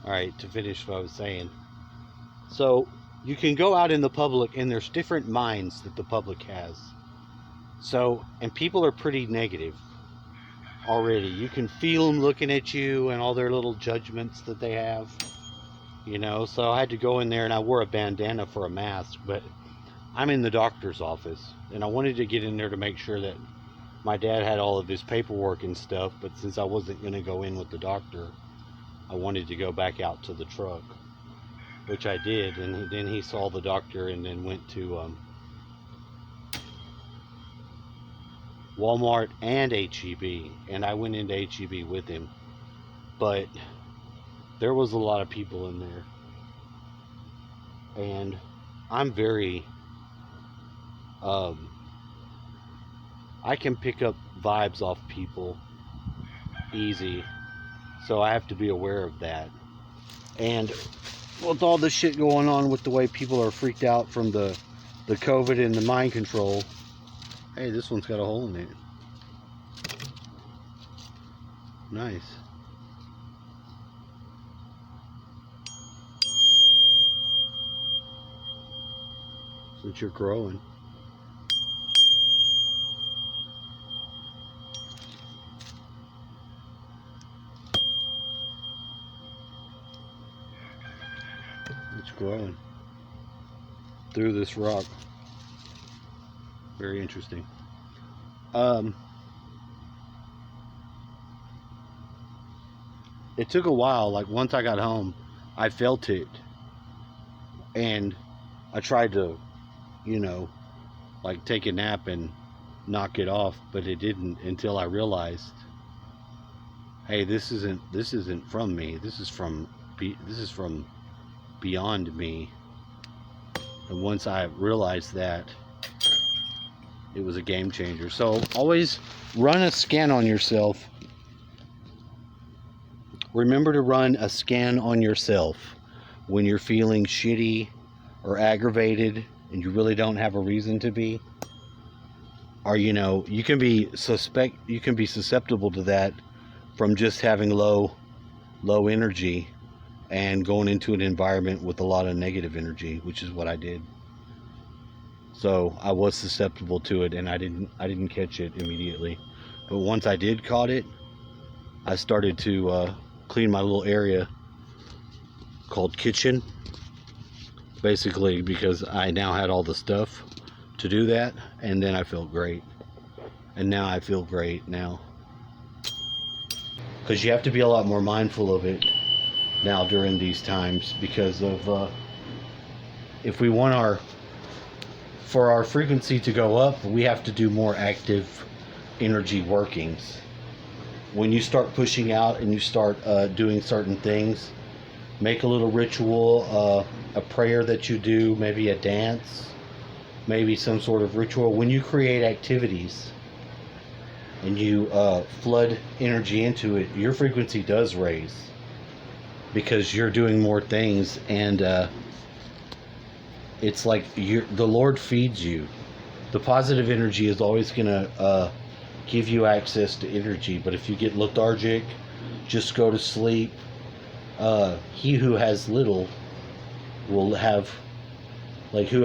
All right, to finish what I was saying. So you can go out in the public, and there's different minds that the public has. So, and people are pretty negative already. You can feel them looking at you and all their little judgments that they have. So I had to go in there, and I wore a bandana for a mask, but I'm in the doctor's office, and I wanted to get in there to make sure that my dad had all of his paperwork and stuff, but since I wasn't going to go in with the doctor, I wanted to go back out to the truck, which I did, and then he saw the doctor and then went to Walmart and HEB, and I went into HEB with him, but there was a lot of people in there, and I'm very um, I can pick up vibes off people easy, so I have to be aware of that. And with all this shit going on, with the way people are freaked out from the COVID and the mind control. Hey, this one's got a hole in it. Nice. Since you're growing. It's growing through this rock. Very interesting. It took a while. Like, once I got home, I felt it, and I tried to, you know, like take a nap and knock it off, but it didn't until I realized, hey, this isn't from me. This is from beyond me. And once I realized that, it was a game changer. So always run a scan on yourself. Remember to run a scan on yourself when you're feeling shitty or aggravated and you really don't have a reason to be. Or you can be susceptible to that from just having low energy and going into an environment with a lot of negative energy, which is what I did. So I was susceptible to it, and I didn't catch it immediately. But once I did caught it, I started to clean my little area called kitchen, basically because I now had all the stuff to do that, and then I felt great. And now I feel great now, because you have to be a lot more mindful of it now during these times, because of if we want for our frequency to go up, we have to do more active energy workings. When you start pushing out and you start doing certain things, make a little ritual, a prayer that you do, maybe a dance, maybe some sort of ritual. When you create activities and you flood energy into it, your frequency does raise, because you're doing more things, and it's like the Lord feeds you. The positive energy is always going to give you access to energy, but if you get lethargic, just go to sleep. He who has little will have, like, you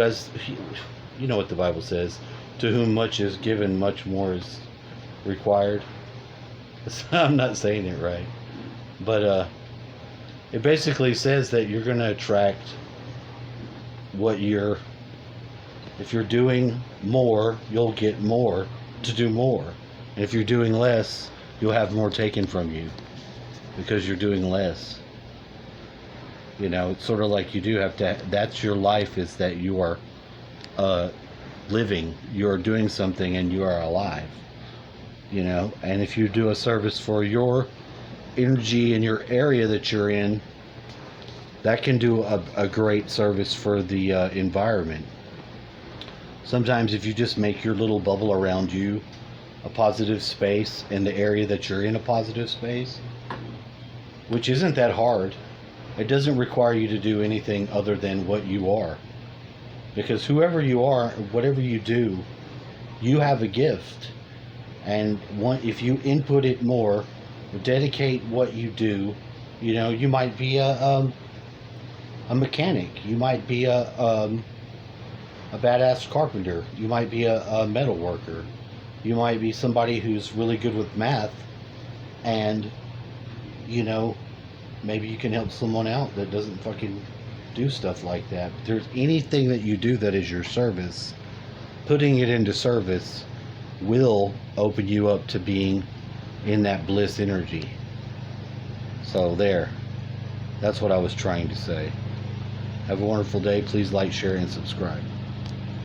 know what the Bible says, to whom much is given, much more is required. I'm not saying it right, but it basically says that you're going to attract if you're doing more, you'll get more to do more. And if you're doing less, you'll have more taken from you, because you're doing less. It's sort of like you do have to, that's your life, is that you are living, you're doing something, and you are alive. And if you do a service for your energy in your area that you're in, that can do a great service for the environment. Sometimes if you just make your little bubble around you a positive space, in the area that you're in a positive space, which isn't that hard, it doesn't require you to do anything other than what you are. Because whoever you are, whatever you do, you have a gift. And if you input it more, dedicate what you do You know, you might be a mechanic. You might be a badass carpenter. You might be a metal worker. You might be somebody who's really good with math, and you know, maybe you can help someone out that doesn't fucking do stuff like that. If there's anything that you do that is your service, putting it into service will open you up to being in that bliss energy. So there. That's what I was trying to say. Have a wonderful day. Please like, share, and subscribe.